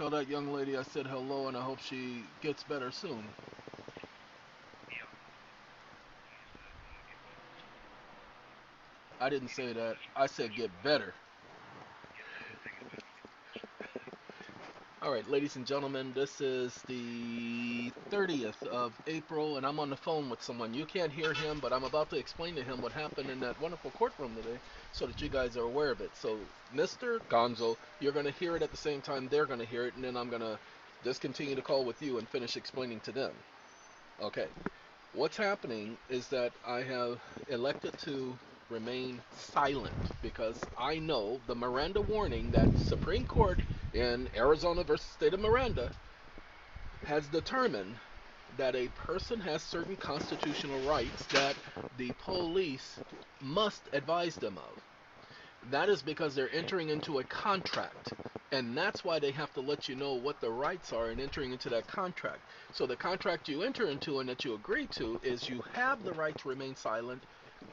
Tell that young lady I said hello and I hope she gets better soon. I didn't say that. I said get better. All right, ladies and gentlemen, this is the 30th of April, and I'm on the phone with someone. You can't hear him, but I'm about to explain to him what happened in that wonderful courtroom today so that you guys are aware of it. So, Mr. Gonzo, you're going to hear it at the same time they're going to hear it, and then I'm going to just continue to call with you and finish explaining to them. Okay. What's happening is that I have elected to remain silent because I know the Miranda warning that Supreme Court in Arizona versus State of Miranda has determined that a person has certain constitutional rights that the police must advise them of. That is because they're entering into a contract. And that's why they have to let you know what the rights are in entering into that contract. So the contract you enter into and that you agree to is you have the right to remain silent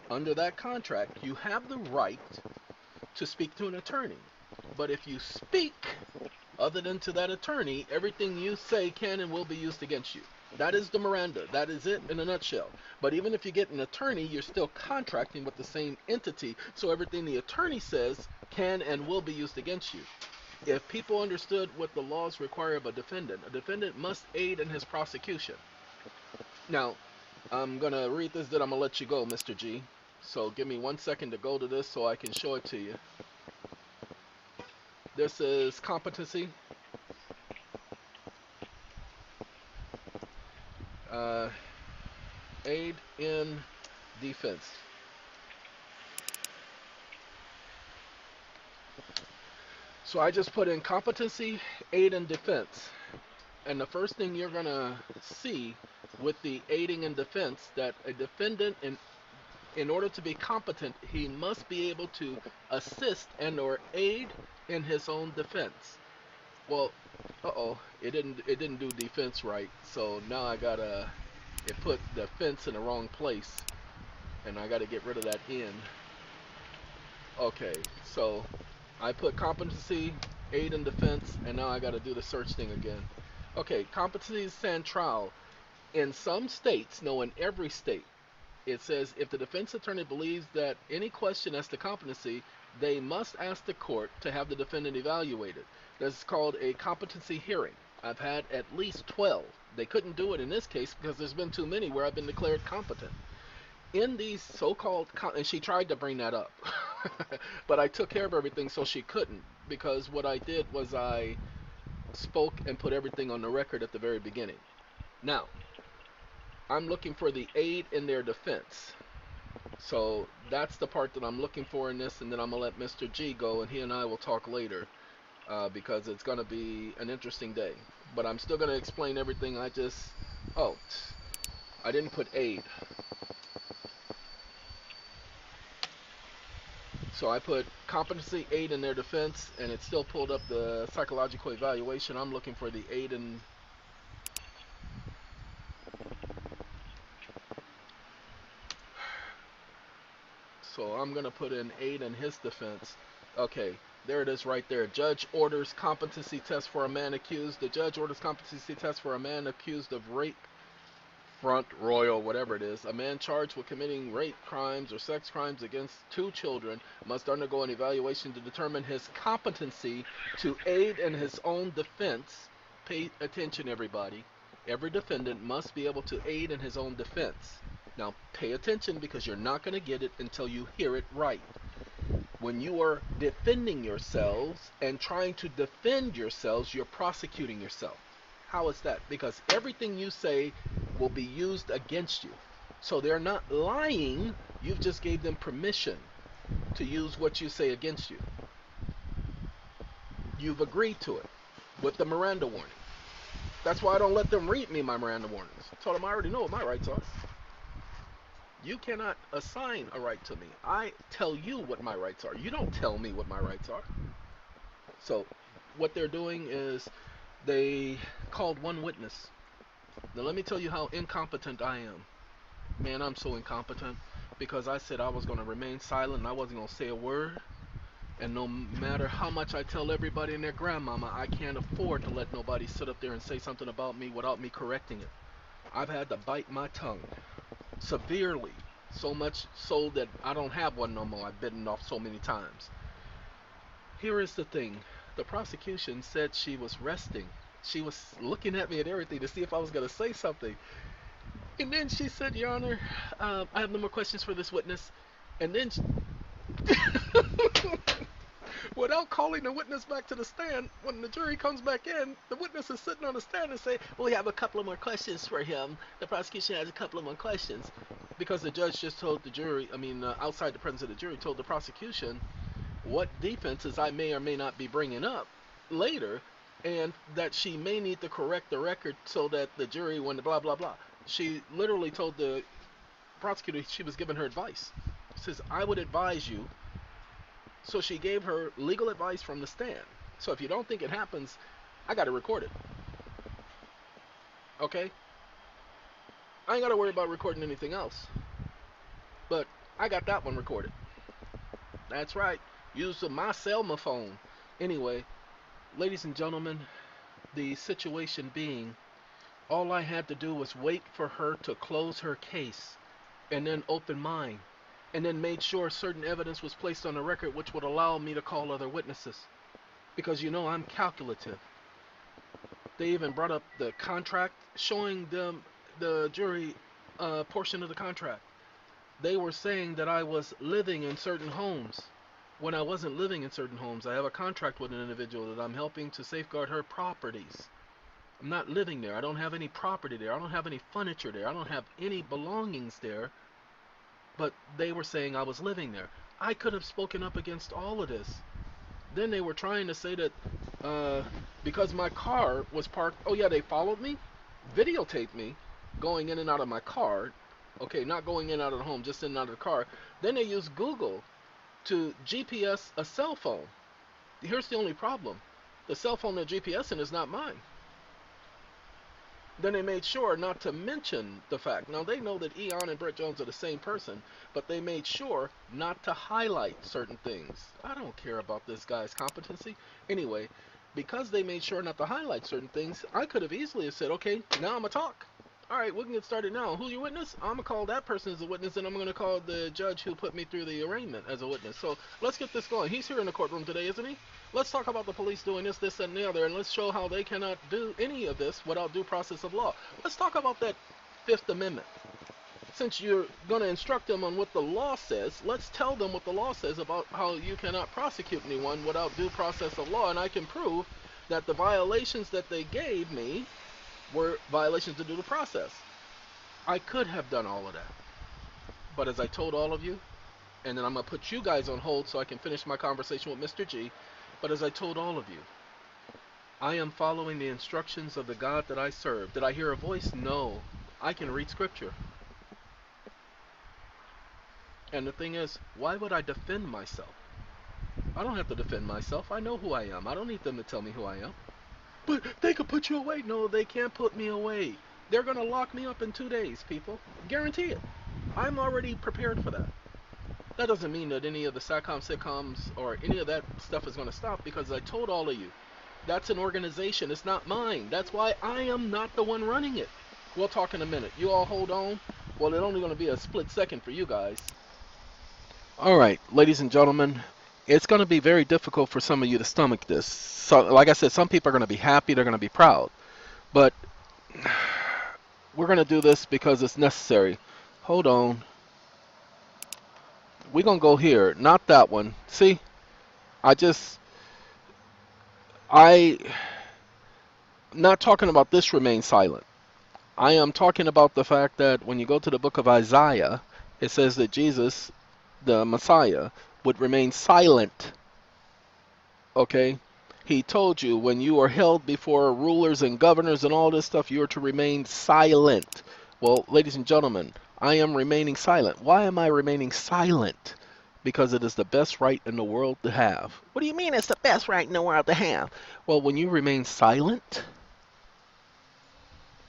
under that contract. You have the right to speak to an attorney. But if you speak other than to that attorney, everything you say can and will be used against you. That is the Miranda. That is it in a nutshell. But even if you get an attorney, you're still contracting with the same entity. So everything the attorney says can and will be used against you. If people understood what the laws require of a defendant must aid in his prosecution. Now, I'm going to read this, then I'm going to let you go, Mr. G. So give me 1 second to go to this so I can show it to you. This is competency. Aid in defense. So I just put in competency, aid in defense. And the first thing you're going to see with the aiding in defense, that a defendant, in order to be competent, he must be able to assist and or aid in his own defense. Well, it didn't do defense right. So now I gotta, it put defense in the wrong place, and I gotta get rid of that in. Okay, so I put competency, aid in defense, and now I gotta do the search thing again. Okay, competency central. In some states, no, in every state, it says if the defense attorney believes that any question as to competency, they must ask the court to have the defendant evaluated. This is called a competency hearing. I've had at least 12. They couldn't do it in this case because there's been too many where I've been declared competent. In these so-called, and she tried to bring that up, but I took care of everything so she couldn't, because what I did was I spoke and put everything on the record at the very beginning. Now, I'm looking for the aid in their defense. So that's the part that I'm looking for in this, and then I'm going to let Mr. G go, and he and I will talk later, because it's going to be an interesting day. But I'm still going to explain everything I just... Oh, I didn't put aid. So I put competency, aid in their defense, and it still pulled up the psychological evaluation. I'm looking for the aid in... So I'm going to put in aid in his defense. Okay, there it is right there. Judge orders competency test for a man accused. The judge orders competency test for a man accused of rape, front, royal, whatever it is. A man charged with committing rape crimes or sex crimes against 2 children must undergo an evaluation to determine his competency to aid in his own defense. Pay attention, everybody. Every defendant must be able to aid in his own defense. Now, pay attention, because you're not going to get it until you hear it right. When you are defending yourselves and trying to defend yourselves, you're prosecuting yourself. How is that? Because everything you say will be used against you. So they're not lying. You've just gave them permission to use what you say against you. You've agreed to it with the Miranda warning. That's why I don't let them read me my Miranda warnings. I told them I already know what my rights are. You cannot assign a right to me. I tell you what my rights are. You don't tell me what my rights are. So what they're doing is they called one witness. Now let me tell you how incompetent I am. Man, I'm so incompetent, because I said I was going to remain silent and I wasn't going to say a word. And no matter how much I tell everybody and their grandmama, I can't afford to let nobody sit up there and say something about me without me correcting it. I've had to bite my tongue severely, so much so that I don't have one no more. I've bitten off so many times. Here is the thing. The prosecution said she was resting. She was looking at me and everything to see if I was going to say something. And then she said, Your Honor, I have no more questions for this witness. And then, without calling the witness back to the stand, when the jury comes back in, the witness is sitting on the stand and say, well, we have a couple of more questions for him. The prosecution has a couple of more questions. Because the judge just told the jury, outside the presence of the jury, told the prosecution what defenses I may or may not be bringing up later, and that she may need to correct the record so that the jury, when blah, blah, blah. She literally told the prosecutor she was giving her advice. She says, I would advise you. So she gave her legal advice from the stand. So if you don't think it happens, I got to record it. Okay? I ain't got to worry about recording anything else. But I got that one recorded. That's right. Use my cell phone. Anyway, ladies and gentlemen, the situation being, all I had to do was wait for her to close her case and then open mine, and then made sure certain evidence was placed on the record which would allow me to call other witnesses. Because you know I'm calculative. They even brought up the contract, showing them the jury portion of the contract. They were saying that I was living in certain homes when I wasn't living in certain homes. I have a contract with an individual that I'm helping to safeguard her properties. I'm not living there. I don't have any property there. I don't have any furniture there. I don't have any belongings there. But they were saying I was living there. I could have spoken up against all of this. Then they were trying to say that because my car was parked, oh yeah, they followed me, videotaped me going in and out of my car. Okay, not going in and out of the home, just in and out of the car. Then they used Google to GPS a cell phone. Here's the only problem. The cell phone they're GPSing is not mine. Then they made sure not to mention the fact. Now they know that EeoN and Brett Jones are the same person, but they made sure not to highlight certain things. I don't care about this guy's competency. Anyway, because they made sure not to highlight certain things, I could have easily have said, okay, now I'm going to talk. All right, we can get started now. Who's your witness? I'm going to call that person as a witness, and I'm going to call the judge who put me through the arraignment as a witness. So let's get this going. He's here in the courtroom today, isn't he? Let's talk about the police doing this, this, and the other, and let's show how they cannot do any of this without due process of law. Let's talk about that Fifth Amendment. Since you're going to instruct them on what the law says, let's tell them what the law says about how you cannot prosecute anyone without due process of law, and I can prove that the violations that they gave me were violations of due process. I could have done all of that. But as I told all of you, and then I'm going to put you guys on hold so I can finish my conversation with Mr. G, but as I told all of you, I am following the instructions of the God that I serve. Did I hear a voice? No. I can read scripture. And the thing is, why would I defend myself? I don't have to defend myself. I know who I am. I don't need them to tell me who I am. But they could put you away. No, they can't put me away. They're going to lock me up in 2 days, people. Guarantee it. I'm already prepared for that. That doesn't mean that any of the sitcoms, or any of that stuff is going to stop, because I told all of you, that's an organization. It's not mine. That's why I am not the one running it. We'll talk in a minute. You all hold on. Well, it's only going to be a split second for you guys. All right, ladies and gentlemen, it's going to be very difficult for some of you to stomach this. So, like I said, some people are going to be happy. They're going to be proud. But we're going to do this because it's necessary. Hold on. We're going to go here. Not that one. See? I'm not talking about this remain silent. I am talking about the fact that when you go to the book of Isaiah, it says that Jesus, the Messiah, would remain silent. Okay? He told you when you are held before rulers and governors and all this stuff, you are to remain silent. Well, ladies and gentlemen, I am remaining silent. Why am I remaining silent? Because it is the best right in the world to have. What do you mean it's the best right in the world to have? Well, when you remain silent,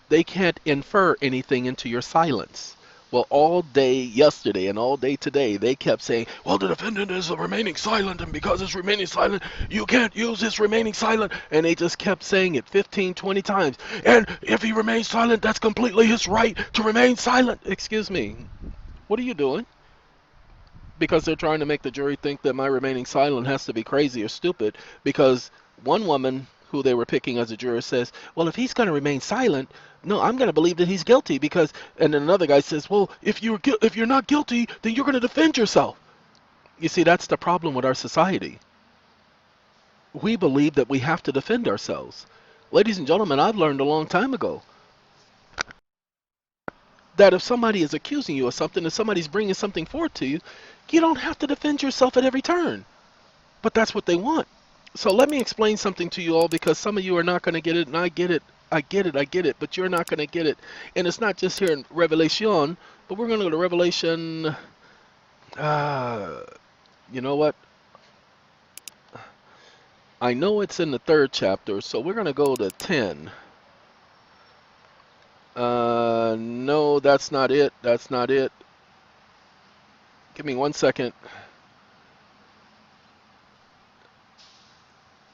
they can't infer anything into your silence. Well, all day yesterday and all day today, they kept saying, well, the defendant is remaining silent, and because it's remaining silent, you can't use this remaining silent. And they just kept saying it 15, 20 times. And if he remains silent, that's completely his right to remain silent. Excuse me. What are you doing? Because they're trying to make the jury think that my remaining silent has to be crazy or stupid. Because one woman who they were picking as a juror says, well, if he's going to remain silent, no, I'm going to believe that he's guilty because, and then another guy says, well, if you're not guilty, then you're going to defend yourself. You see, that's the problem with our society. We believe that we have to defend ourselves. Ladies and gentlemen, I've learned a long time ago that if somebody is accusing you of something, if somebody's bringing something forward to you, you don't have to defend yourself at every turn. But that's what they want. So let me explain something to you all, because some of you are not going to get it, and I get it. I get it, I get it, but you're not going to get it. And it's not just here in Revelation, but we're going to go to Revelation. You know what? I know it's in the 3rd chapter, so we're going to go to 10. No, that's not it. That's not it. Give me 1 second.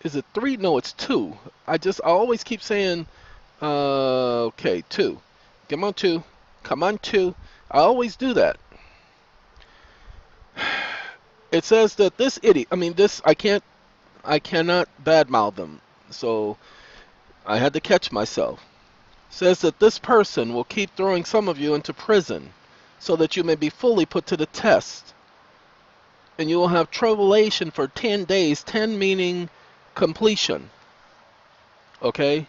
Is it 3? No, it's 2. I always keep saying, okay, 2. Come on, 2. Come on, 2. I always do that. It says that this idiot, I cannot badmouth them. So I had to catch myself. It says that this person will keep throwing some of you into prison so that you may be fully put to the test. And you will have tribulation for 10 days, 10 meaning completion. Okay?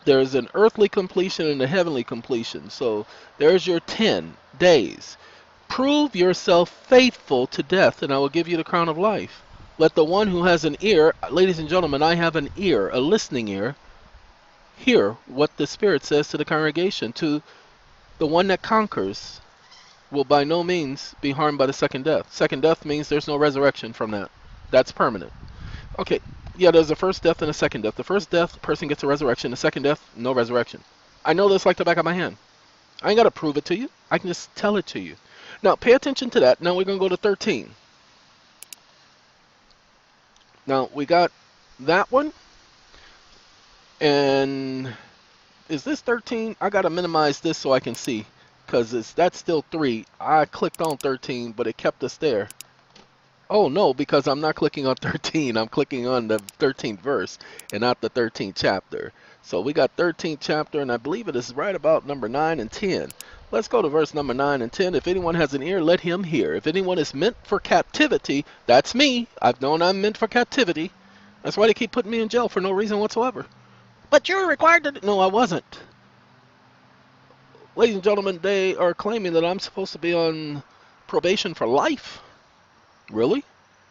There's an earthly completion and a heavenly completion. So there's your 10 days. Prove yourself faithful to death, and I will give you the crown of life. Let the one who has an ear, ladies and gentlemen, I have an ear, a listening ear, hear what the Spirit says to the congregation. To the one that conquers will by no means be harmed by the second death. Second death means there's no resurrection from that. That's permanent. Okay, yeah, there's a first death and a second death. The first death, the person gets a resurrection. The second death, no resurrection. I know this like the back of my hand. I ain't got to prove it to you. I can just tell it to you. Now, pay attention to that. Now we're going to go to 13. Now, we got that one. And is this 13? I got to minimize this so I can see, because that's still 3. I clicked on 13, but it kept us there. Oh, no, because I'm not clicking on 13. I'm clicking on the 13th verse and not the 13th chapter. So we got 13th chapter, and I believe it is right about number 9 and 10. Let's go to verse number 9 and 10. If anyone has an ear, let him hear. If anyone is meant for captivity, that's me. I've known I'm meant for captivity. That's why they keep putting me in jail for no reason whatsoever. But you're required to... No, I wasn't. Ladies and gentlemen, they are claiming that I'm supposed to be on probation for life. Really?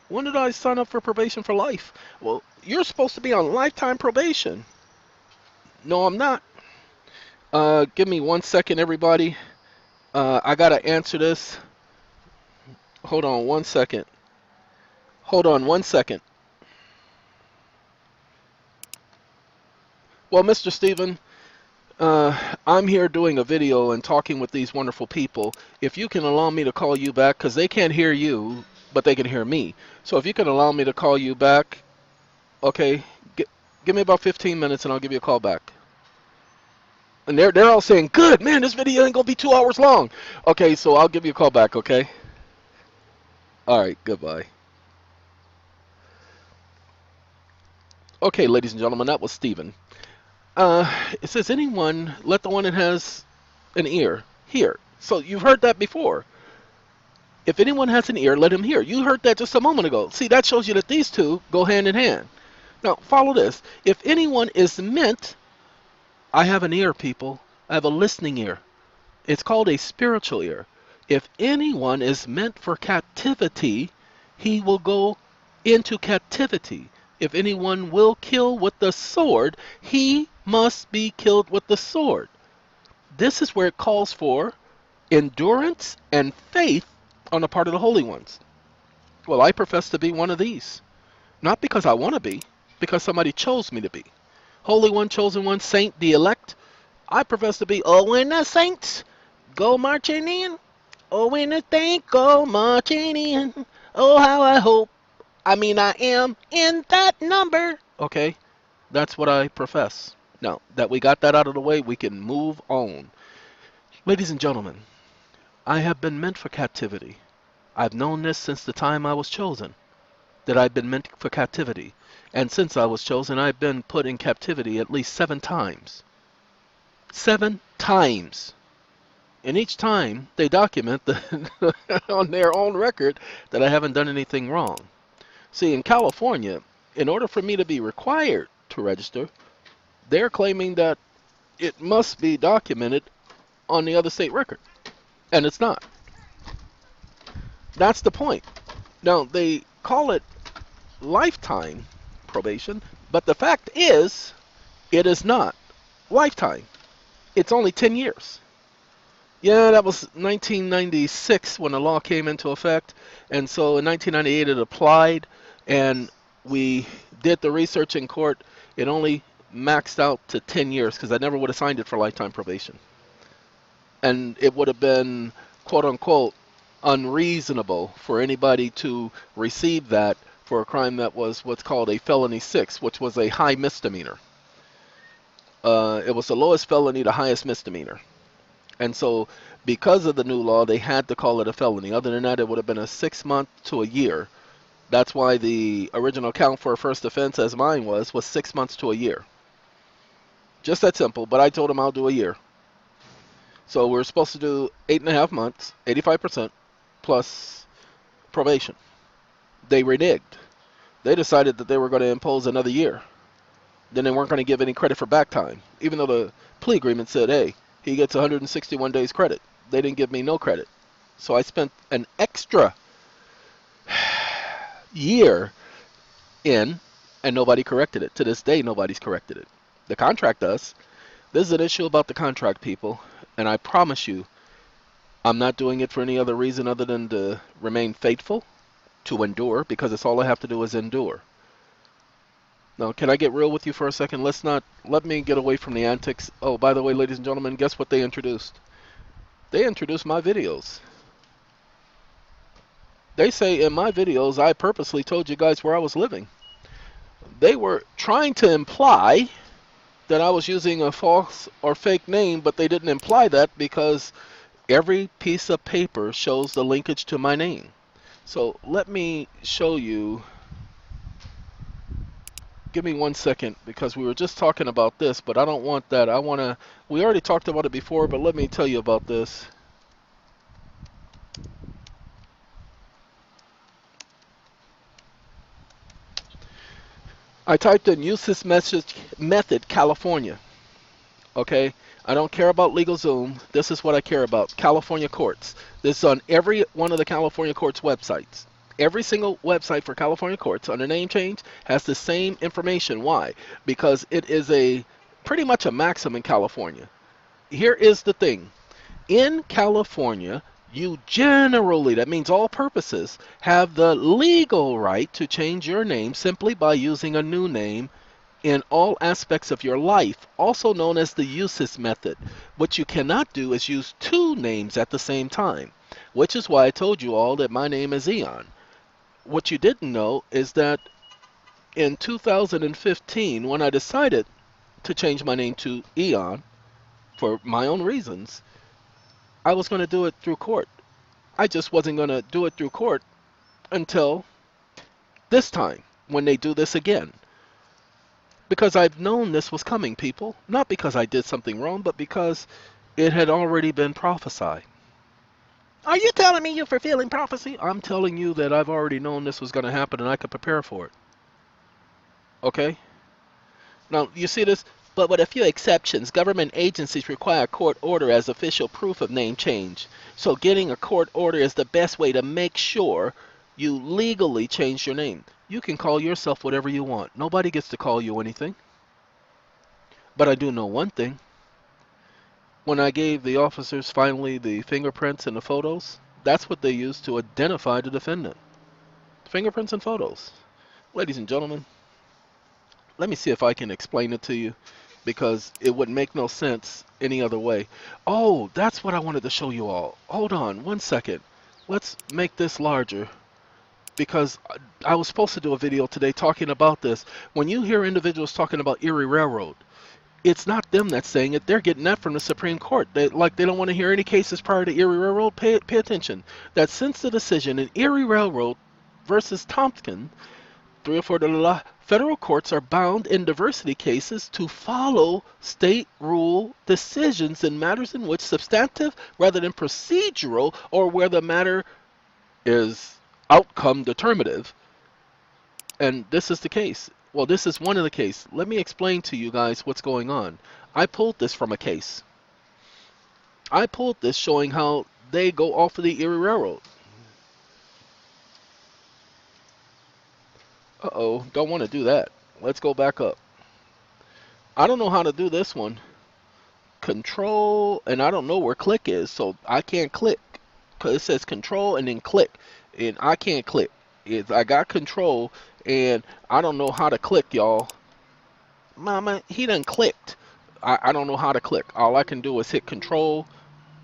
When did I sign up for probation for life? Well, you're supposed to be on lifetime probation. No, I'm not. Give me 1 second, everybody. I gotta answer this. Hold on 1 second. Hold on 1 second. Well, Mr. Steven, I'm here doing a video and talking with these wonderful people. If you can allow me to call you back, because they can't hear you, but they can hear me. So if you can allow me to call you back, okay, give me about 15 minutes and I'll give you a call back. And they're all saying, good, man, this video ain't going to be 2 hours long. Okay, so I'll give you a call back, okay? All right, goodbye. Okay, ladies and gentlemen, that was Steven. It says, anyone, let the one that has an ear hear. So you've heard that before. If anyone has an ear, let him hear. You heard that just a moment ago. See, that shows you that these two go hand in hand. Now, follow this. If anyone is meant... I have an ear, people. I have a listening ear. It's called a spiritual ear. If anyone is meant for captivity, he will go into captivity. If anyone will kill with the sword, he must be killed with the sword. This is where it calls for endurance and faith on the part of the holy ones. Well, I profess to be one of these. Not because I want to be, because somebody chose me to be. Holy One, chosen one, saint, the elect. I profess to be, oh, and the saints. go marching in. Oh, when the thing go marching in. Oh, how I hope. I am in that number. Okay, that's what I profess. Now that we got that out of the way, we can move on. Ladies and gentlemen, I have been meant for captivity. I've known this since the time I was chosen, that I've been meant for captivity. And since I was chosen, I've been put in captivity at least 7 times. 7 times. And each time they document on their own record that I haven't done anything wrong. See, in California, in order for me to be required to register, they're claiming that it must be documented on the other state record. And it's not. That's the point. Now, they call it lifetime probation, but the fact is, it is not lifetime. It's only 10 years. Yeah, that was 1996 when the law came into effect, and so in 1998 it applied, and we did the research in court. It only maxed out to 10 years because I never would have signed it for lifetime probation. And it would have been, quote unquote, unreasonable for anybody to receive that for a crime that was what's called a felony 6, which was a high misdemeanor. It was the lowest felony, the highest misdemeanor. And so because of the new law, they had to call it a felony. Other than that, it would have been a 6 month to a year. That's why the original count for a first offense, as mine was 6 months to a year. Just that simple, but I told them I'll do a year. So we're supposed to do 8.5 months, 85%, plus probation. They reneged. They decided that they were going to impose another year. Then they weren't going to give any credit for back time, even though the plea agreement said, hey, he gets 161 days credit. They didn't give me no credit. So I spent an extra year in, and nobody corrected it. To this day, nobody's corrected it. The contract does. This is an issue about the contract, people. And I promise you, I'm not doing it for any other reason other than to remain faithful, to endure, because it's all I have to do is endure. Now, can I get real with you for a second? Let me get away from the antics. Oh, by the way, ladies and gentlemen, guess what they introduced? They introduced my videos. They say in my videos, I purposely told you guys where I was living. They were trying to imply that I was using a false or fake name, but they didn't imply that because every piece of paper shows the linkage to my name. So let me show you. Give me 1 second because we were just talking about this, but I don't want that. We already talked about it before, but let me tell you about this. I typed in use this message method California. Okay, I don't care about LegalZoom. This is what I care about. California courts. This is on every one of the California courts websites. Every single website for California courts on a name change has the same information. Why? Because it is pretty much a maxim in California. Here is the thing. In California, you generally, that means all purposes, have the legal right to change your name simply by using a new name in all aspects of your life, also known as the uses method. What you cannot do is use 2 names at the same time, which is why I told you all that my name is EeoN. What you didn't know is that in 2015, when I decided to change my name to EeoN for my own reasons, I was going to do it through court. I just wasn't going to do it through court until this time, when they do this again. Because I've known this was coming, people. Not because I did something wrong, but because it had already been prophesied. Are you telling me you're fulfilling prophecy? I'm telling you that I've already known this was going to happen and I could prepare for it. Okay? Now, you see this? But with a few exceptions, government agencies require a court order as official proof of name change. So getting a court order is the best way to make sure you legally change your name. You can call yourself whatever you want. Nobody gets to call you anything. But I do know one thing. When I gave the officers finally the fingerprints and the photos, that's what they used to identify the defendant. Fingerprints and photos. Ladies and gentlemen, let me see if I can explain it to you, because it would make no sense any other way. Oh, that's what I wanted to show you all. Hold on one second. Let's make this larger because I was supposed to do a video today talking about this. When you hear individuals talking about Erie Railroad, it's not them that's saying it. They're getting that from the Supreme Court. They don't want to hear any cases prior to Erie Railroad. Pay attention. That since the decision in Erie Railroad versus Tompkins, 304 federal courts are bound in diversity cases to follow state rule decisions in matters in which substantive rather than procedural or where the matter is outcome determinative. And this is the case. Well, this is one of the cases. Let me explain to you guys what's going on. I pulled this from a case. I pulled this showing how they go off of the Erie Railroad. Uh-oh, don't want to do that. Let's go back up. I don't know how to do this one. Control, and I don't know where click is, so I can't click. Because it says control and then click. And I can't click. I got control, and I don't know how to click, y'all. Mama, he done clicked. I don't know how to click. All I can do is hit control,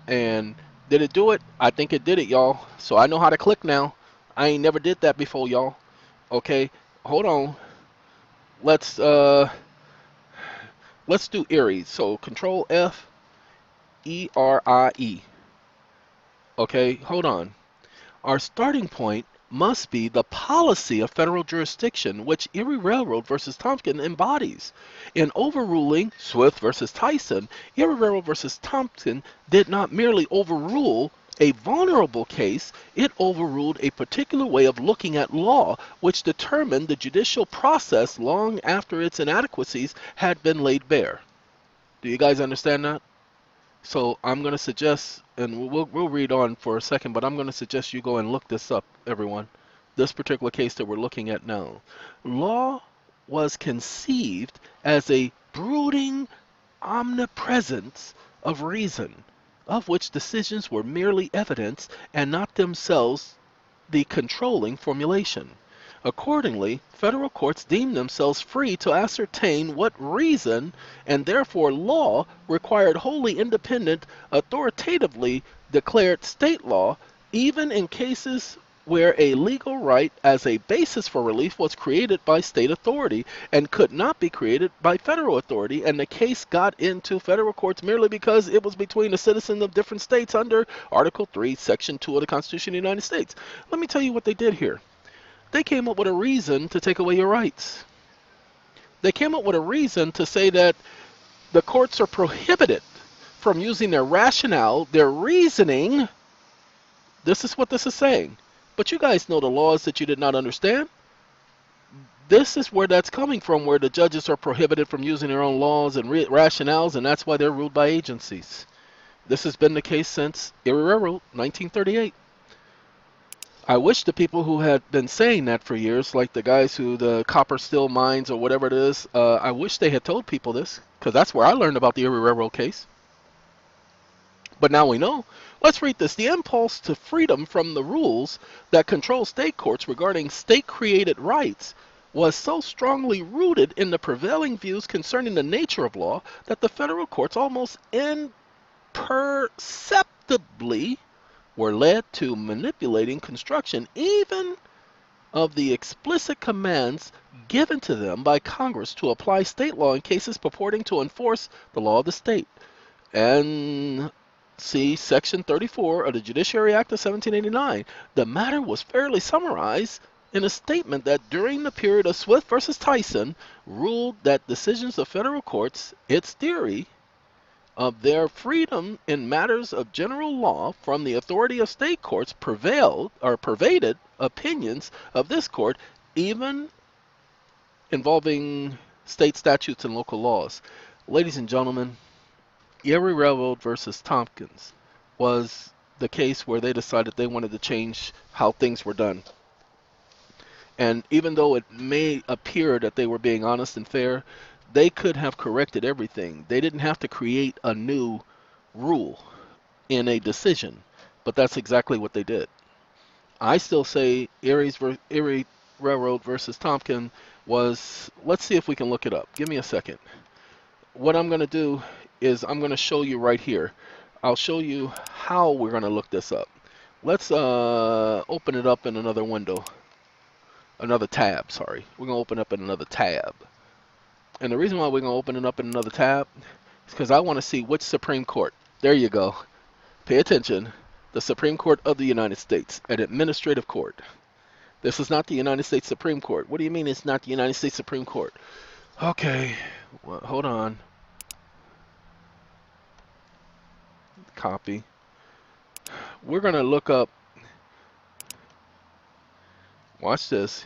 and did it do it? I think it did it, y'all. So I know how to click now. I ain't never did that before, y'all. Okay, hold on. Let's do Erie. So control F, E-R-I-E. Okay, hold on. Our starting point must be the policy of federal jurisdiction, which Erie Railroad versus Tompkins embodies. In overruling Swift versus Tyson, Erie Railroad versus Tompkins did not merely overrule a vulnerable case, it overruled a particular way of looking at law, which determined the judicial process long after its inadequacies had been laid bare. Do you guys understand that? So I'm going to suggest, and we'll read on for a second, but I'm going to suggest you go and look this up, everyone. This particular case that we're looking at now. Law was conceived as a brooding omnipresence of reason, of which decisions were merely evidence and not themselves the controlling formulation. Accordingly, federal courts deemed themselves free to ascertain what reason, and therefore law, required wholly independent, authoritatively declared state law, even in cases where a legal right as a basis for relief was created by state authority and could not be created by federal authority, and the case got into federal courts merely because it was between the citizens of different states under Article 3, Section 2 of the Constitution of the United States. Let me tell you what they did here. They came up with a reason to take away your rights. They came up with a reason to say that the courts are prohibited from using their rationale, their reasoning. This is what this is saying. But you guys know the laws that you did not understand. This is where that's coming from, where the judges are prohibited from using their own laws and rationales, and that's why they're ruled by agencies. This has been the case since Erie Railroad, 1938. I wish the people who had been saying that for years, like the guys who the copper steel mines or whatever it is, I wish they had told people this, because that's where I learned about the Erie Railroad case. But now we know. Let's read this. The impulse to freedom from the rules that control state courts regarding state-created rights was so strongly rooted in the prevailing views concerning the nature of law that the federal courts almost imperceptibly were led to manipulating construction even of the explicit commands given to them by Congress to apply state law in cases purporting to enforce the law of the state. And see Section 34 of the Judiciary Act of 1789. The matter was fairly summarized in a statement that during the period of Swift versus Tyson ruled that decisions of federal courts, its theory of their freedom in matters of general law from the authority of state courts pervaded opinions of this court, even involving state statutes and local laws. Ladies and gentlemen, Erie Railroad versus Tompkins was the case where they decided they wanted to change how things were done. And even though it may appear that they were being honest and fair, they could have corrected everything. They didn't have to create a new rule in a decision, but that's exactly what they did. I still say Erie Railroad versus Tompkins was, let's see if we can look it up. Give me a second. what I'm going to do is I'm going to show you right here. I'll show you how we're going to look this up. Let's open it up in another window. Another tab, sorry. We're going to open up in another tab. And the reason why we're going to open it up in another tab is because I want to see which Supreme Court. There you go. Pay attention. The Supreme Court of the United States, an administrative court. This is not the United States Supreme Court. What do you mean it's not the United States Supreme Court? Okay, well, hold on. Copy. We're going to look up, watch this.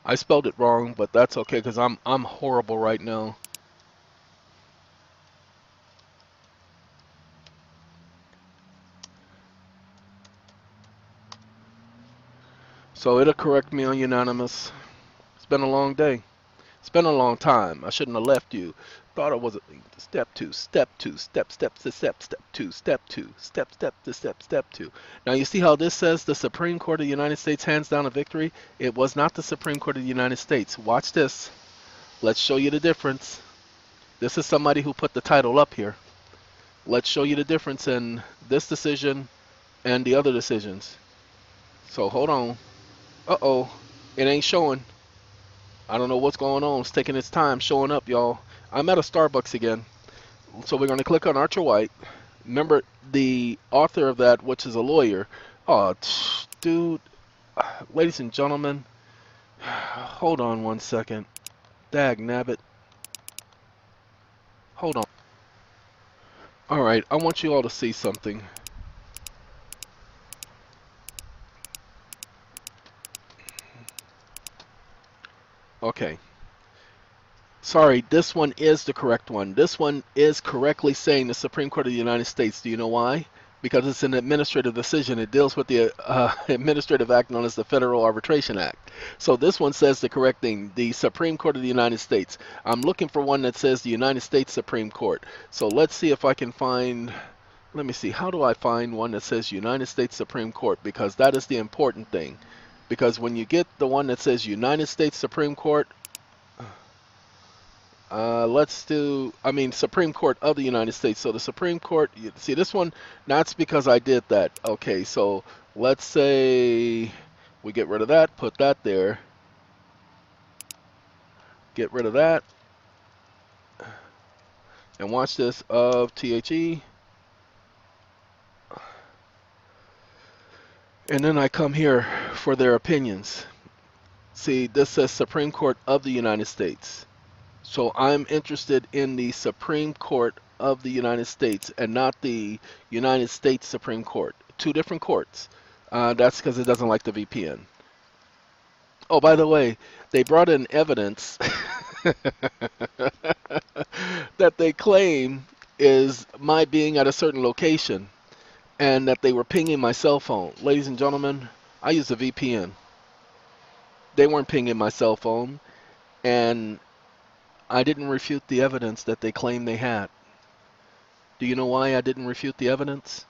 I spelled it wrong, but that's okay because I'm horrible right now. So it'll correct me on unanimous. It's been a long day. It's been a long time. I shouldn't have left you. Thought it was step two, step two, step to step two, step two, step to step two. Now you see how this says the Supreme Court of the United States hands down a victory? It was not the Supreme Court of the United States. Watch this. Let's show you the difference. This is somebody who put the title up here. Let's show you the difference in this decision and the other decisions. So hold on. Uh-oh. It ain't showing. I don't know what's going on. It's taking its time showing up, y'all. I'm at a Starbucks again. So we're going to click on Archer White. Remember the author of that, which is a lawyer. Oh, dude. Ladies and gentlemen. Hold on one second. Dag nabbit. Hold on. Alright, I want you all to see something. Okay. Sorry, this one is the correct one. This one is correctly saying the Supreme Court of the United States. Do you know why? Because it's an administrative decision. It deals with the administrative act known as the Federal Arbitration Act. So this one says the correct thing, the Supreme Court of the United States. I'm looking for one that says the United States Supreme Court. So let's see if I can find, let me see, how do I find one that says United States Supreme Court? Because that is the important thing. Because when you get the one that says United States Supreme Court, Supreme Court of the United States. So the Supreme Court, you see this one, that's because I did that. Okay, so let's say we get rid of that, put that there. Get rid of that. And watch this, of THE. And then I come here for their opinions. See, this says Supreme Court of the United States. So I'm interested in the Supreme Court of the United States and not the United States Supreme Court. Two different courts. That's because it doesn't like the VPN. Oh, by the way, they brought in evidence that they claim is my being at a certain location and that they were pinging my cell phone. Ladies and gentlemen, I use a VPN. They weren't pinging my cell phone, and I didn't refute the evidence that they claim they had. Do you know why I didn't refute the evidence?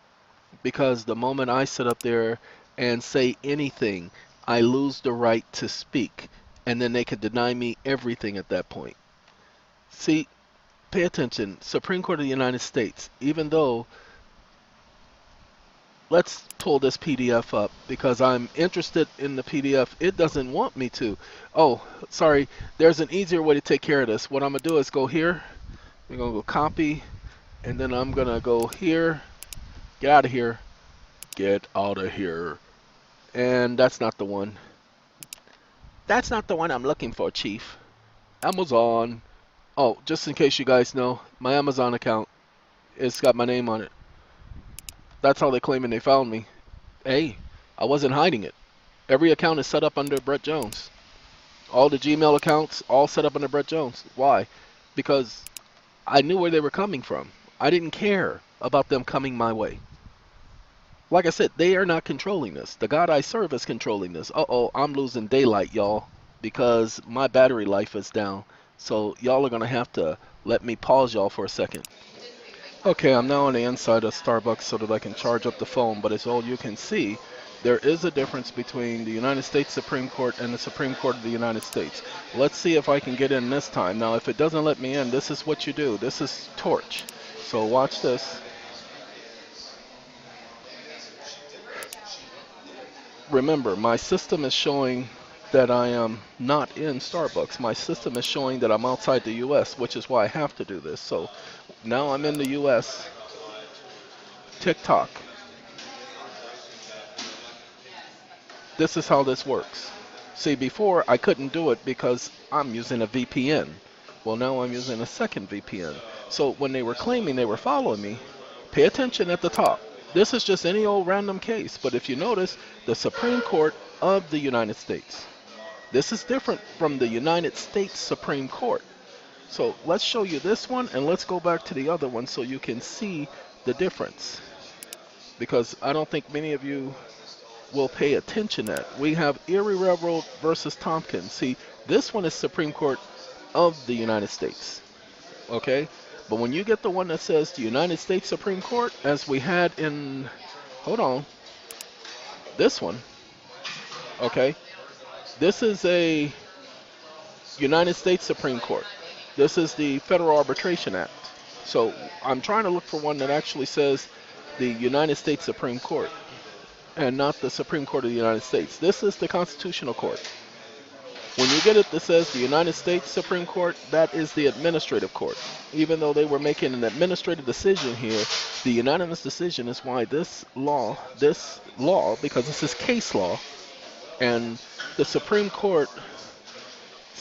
Because the moment I sit up there and say anything, I lose the right to speak, and then they could deny me everything at that point. See, pay attention. Supreme Court of the United States, even though, let's pull this PDF up because I'm interested in the PDF. It doesn't want me to. Oh, sorry. There's an easier way to take care of this. What I'm going to do is go here. We're going to go copy. And then I'm going to go here. Get out of here. Get out of here. And that's not the one. That's not the one I'm looking for, Chief. Amazon. Oh, just in case you guys know, my Amazon account, it's got my name on it. That's how they're claiming they found me. Hey, I wasn't hiding it. Every account is set up under Brett Jones. All the Gmail accounts, all set up under Brett Jones. Why? Because I knew where they were coming from. I didn't care about them coming my way. Like I said, they are not controlling this. The God I serve is controlling this. Uh-oh, I'm losing daylight, y'all, because my battery life is down. So y'all are going to have to let me pause y'all for a second. Okay, I'm now on the inside of Starbucks so that I can charge up the phone, but as all you can see, there is a difference between the United States Supreme Court and the Supreme Court of the United States. Let's see if I can get in this time. Now, if it doesn't let me in, this is what you do. This is torch. So watch this. Remember, my system is showing that I am not in Starbucks. My system is showing that I'm outside the U.S., which is why I have to do this. So now I'm in the U.S. TikTok. This is how this works. See, before I couldn't do it because I'm using a VPN. Well, now I'm using a second VPN. So when they were claiming they were following me, pay attention at the top. This is just any old random case, but if you notice, the Supreme Court of the United States. This is different from the United States Supreme Court. So let's show you this one, and let's go back to the other one so you can see the difference. Because I don't think many of you will pay attention at. We have Erie Railroad versus Tompkins. See, this one is Supreme Court of the United States. Okay? But when you get the one that says the United States Supreme Court, as we had in, hold on, this one, okay? This is a United States Supreme Court. This is the Federal Arbitration Act. So I'm trying to look for one that actually says the United States Supreme Court and not the Supreme Court of the United States. This is the Constitutional Court. When you get it that says the United States Supreme Court, that is the administrative court. Even though they were making an administrative decision here, the unanimous decision is why this law, because this is case law, and the Supreme Court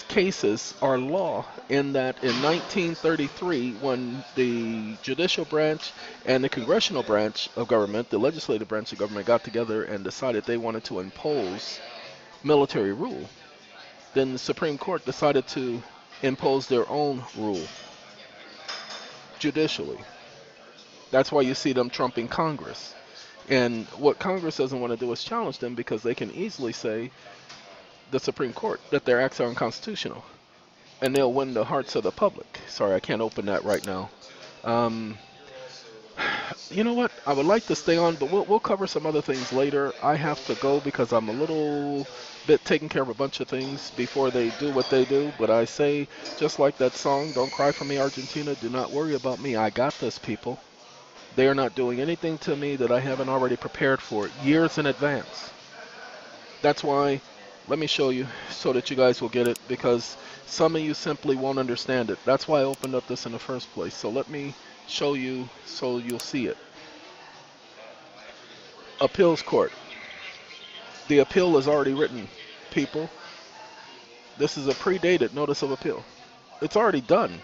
cases are law in that in 1933, when the judicial branch and the congressional branch of government, the legislative branch of government, got together and decided they wanted to impose military rule, then the Supreme Court decided to impose their own rule judicially. That's why you see them trumping Congress. And what Congress doesn't want to do is challenge them, because they can easily say, the Supreme Court, that their acts are unconstitutional, and they'll win the hearts of the public. Sorry, I can't open that right now. You know what? I would like to stay on, but we'll cover some other things later. I have to go because I'm a little bit taking care of a bunch of things before they do what they do. But I say, just like that song, "Don't cry for me, Argentina. Do not worry about me. I got this, people." They are not doing anything to me that I haven't already prepared for years in advance. That's why, let me show you so that you guys will get it, because some of you simply won't understand it. That's why I opened up this in the first place. So let me show you so you'll see it. Appeals court. The appeal is already written, people. This is a predated notice of appeal. It's already done.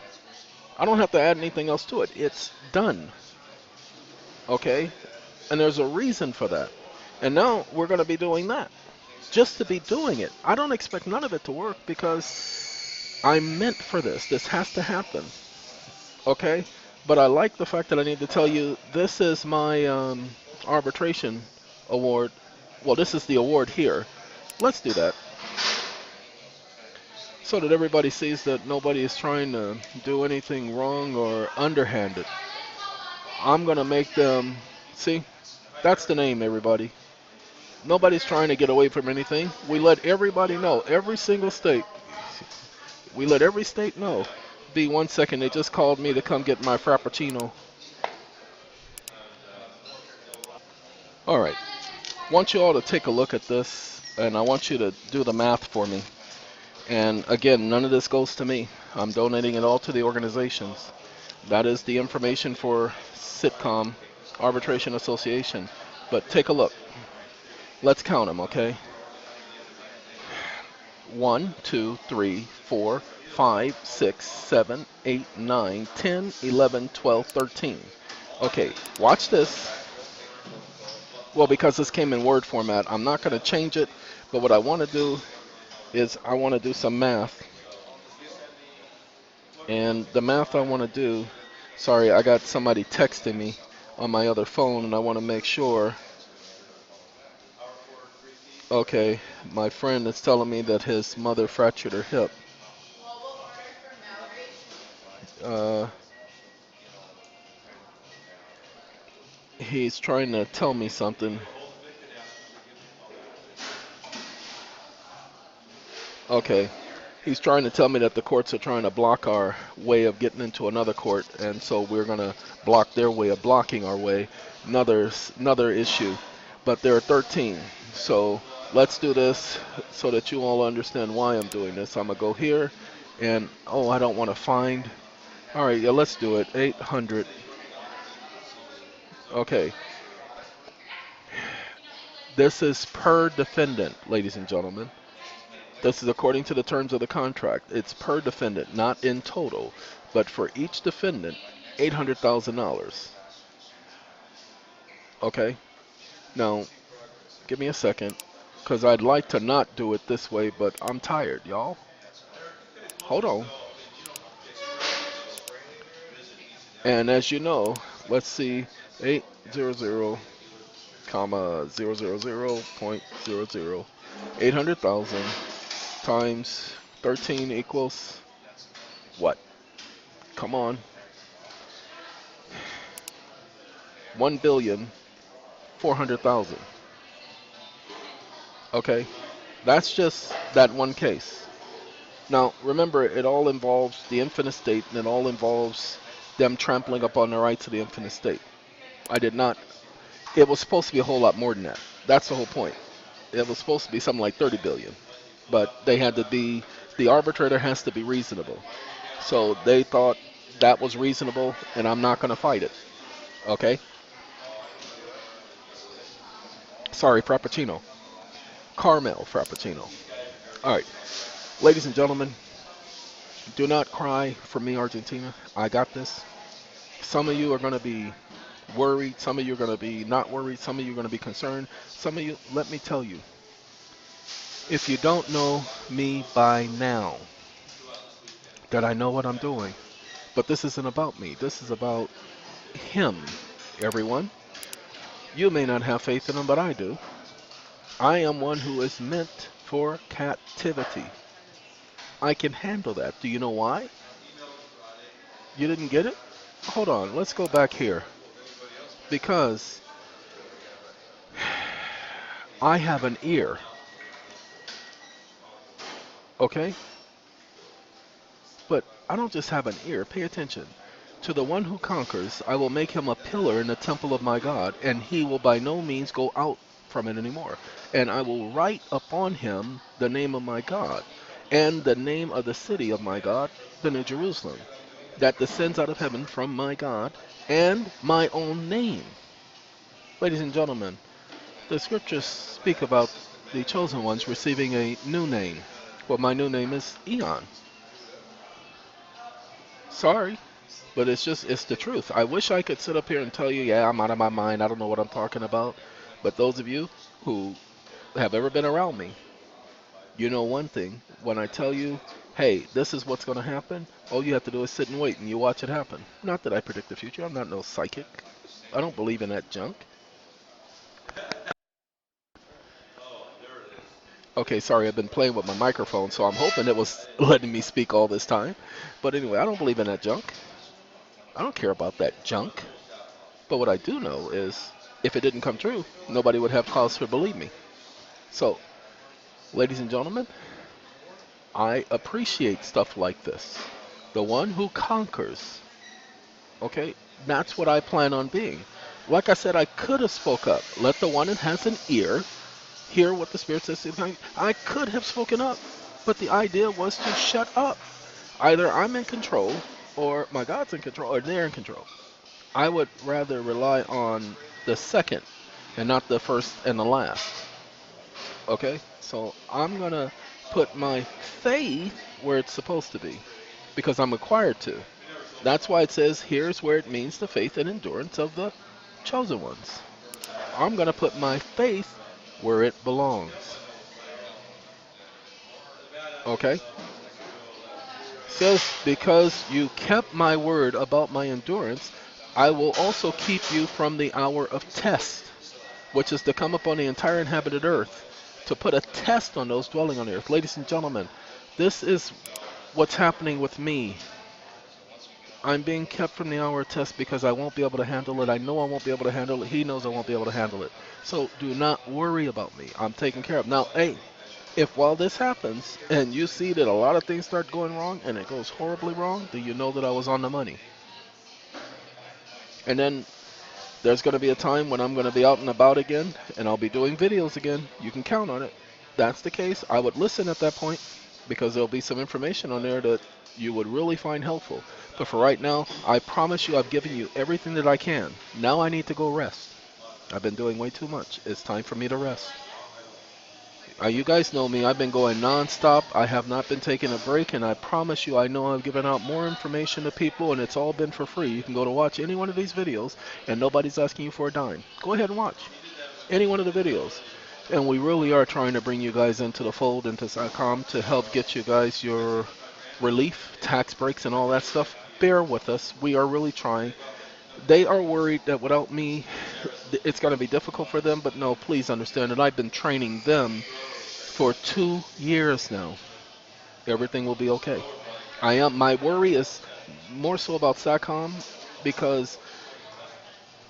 I don't have to add anything else to it. It's done. Okay? And there's a reason for that. And now we're going to be doing that. Just to be doing it. I don't expect none of it to work, because I'm meant for this. This has to happen. Okay? But I like the fact that I need to tell you, this is my arbitration award. Well, this is the award here. Let's do that, so that everybody sees that nobody is trying to do anything wrong or underhanded. I'm going to make them, see, that's the name, everybody. Nobody's trying to get away from anything. We let everybody know, every single state. We let every state know. Be 1 second, they just called me to come get my Frappuccino. All right. I want you all to take a look at this, and I want you to do the math for me. And again, none of this goes to me. I'm donating it all to the organizations. That is the information for Sitcom Arbitration Association. But take a look. Let's count them, okay? 1, 2, 3, 4, 5, 6, 7, 8, 9, 10, 11, 12, 13. Okay, watch this. Well, because this came in Word format, I'm not going to change it. But what I want to do is I want to do some math. And the math I want to do Sorry, I got somebody texting me on my other phone, and I want to make sure. Okay, my friend is telling me that his mother fractured her hip. Uh, he's trying to tell me something. Okay, he's trying to tell me that the courts are trying to block our way of getting into another court, and so we're gonna block their way of blocking our way. Another issue, but there are 13. So let's do this so that you all understand why I'm doing this. I'm gonna go here, and oh, I don't want to find. All right, yeah, let's do it. 800. Okay, this is per defendant, ladies and gentlemen. This is according to the terms of the contract. It's per defendant, not in total, but for each defendant, $800,000. Okay? Now, give me a second, because I'd like to not do it this way, but I'm tired, y'all. Hold on. And as you know, let's see, 800, comma 000.00, 800,000 times 13 equals what? Come on. 1,400,000. Okay? That's just that one case. Now, remember, it all involves the infinite state, and it all involves them trampling upon the rights of the infinite state. I did not. It was supposed to be a whole lot more than that. That's the whole point. It was supposed to be something like 30 billion, but they had to be. The arbitrator has to be reasonable. So they thought that was reasonable, and I'm not going to fight it. Okay? Sorry, Frappuccino. Caramel Frappuccino. All right, ladies and gentlemen, do not cry for me, Argentina. I got this. Some of you are going to be worried. Some of you are going to be not worried. Some of you are going to be concerned. Some of you, let me tell you, if you don't know me by now, that I know what I'm doing. But this isn't about me. This is about him, everyone. You may not have faith in him, but I do. I am one who is meant for captivity. I can handle that. Do you know why? You didn't get it? Hold on. Let's go back here. Because I have an ear. Okay? But I don't just have an ear. Pay attention. To the one who conquers, I will make him a pillar in the temple of my God, and he will by no means go out from it anymore. And I will write upon him the name of my God, and the name of the city of my God, the New Jerusalem, that descends out of heaven from my God, and my own name. Ladies and gentlemen, the scriptures speak about the chosen ones receiving a new name. Well, my new name is EeoN. Sorry, but it's the truth. I wish I could sit up here and tell you, yeah, I'm out of my mind. I don't know what I'm talking about. But those of you who have ever been around me, you know one thing. When I tell you, hey, this is what's going to happen, all you have to do is sit and wait and you watch it happen. Not that I predict the future. I'm not no psychic. I don't believe in that junk. Okay, sorry, I've been playing with my microphone, so I'm hoping it was letting me speak all this time. But anyway, I don't believe in that junk. I don't care about that junk. But what I do know is, if it didn't come true, nobody would have cause to believe me. So, ladies and gentlemen, I appreciate stuff like this. The one who conquers, okay, that's what I plan on being. Like I said, I could have spoke up. Let the one that has an ear hear what the Spirit says. I could have spoken up, but the idea was to shut up. Either I'm in control, or my God's in control, or they're in control. I would rather rely on the second and not the first and the last. Okay? So I'm going to put my faith where it's supposed to be because I'm required to. That's why it says here's where it means the faith and endurance of the chosen ones. I'm going to put my faith where it belongs. Okay? Says, because you kept my word about my endurance, I will also keep you from the hour of test, which is to come upon the entire inhabited earth, to put a test on those dwelling on the earth. Ladies and gentlemen, this is what's happening with me. I'm being kept from the hour of test because I won't be able to handle it. I know I won't be able to handle it. He knows I won't be able to handle it. So do not worry about me. I'm taken care of. Now, hey, if while this happens and you see that a lot of things start going wrong and it goes horribly wrong, do you know that I was on the money? And then there's going to be a time when I'm going to be out and about again and I'll be doing videos again. You can count on it. That's the case. I would listen at that point because there'll be some information on there that you would really find helpful. But for right now, I promise you I've given you everything that I can. Now I need to go rest. I've been doing way too much. It's time for me to rest. You guys know me. I've been going non-stop. I have not been taking a break, and I promise you I know I've given out more information to people, and it's all been for free. You can go to watch any one of these videos, and nobody's asking you for a dime. Go ahead and watch any one of the videos. And we really are trying to bring you guys into the fold, into SATCOM, to help get you guys your relief, tax breaks, and all that stuff. Bear with us. We are really trying. They are worried that without me, it's going to be difficult for them, but no, please understand that I've been training them for 2 years now. Everything will be okay. My worry is more so about SATCOM because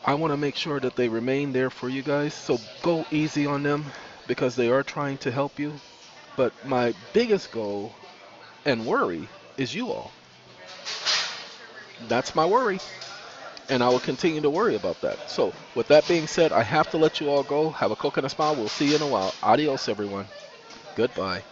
I want to make sure that they remain there for you guys. So go easy on them because they are trying to help you. But my biggest goal and worry is you all. That's my worry. And I will continue to worry about that. So with that being said, I have to let you all go. Have a coconut smile. We'll see you in a while. Adios, everyone. Goodbye.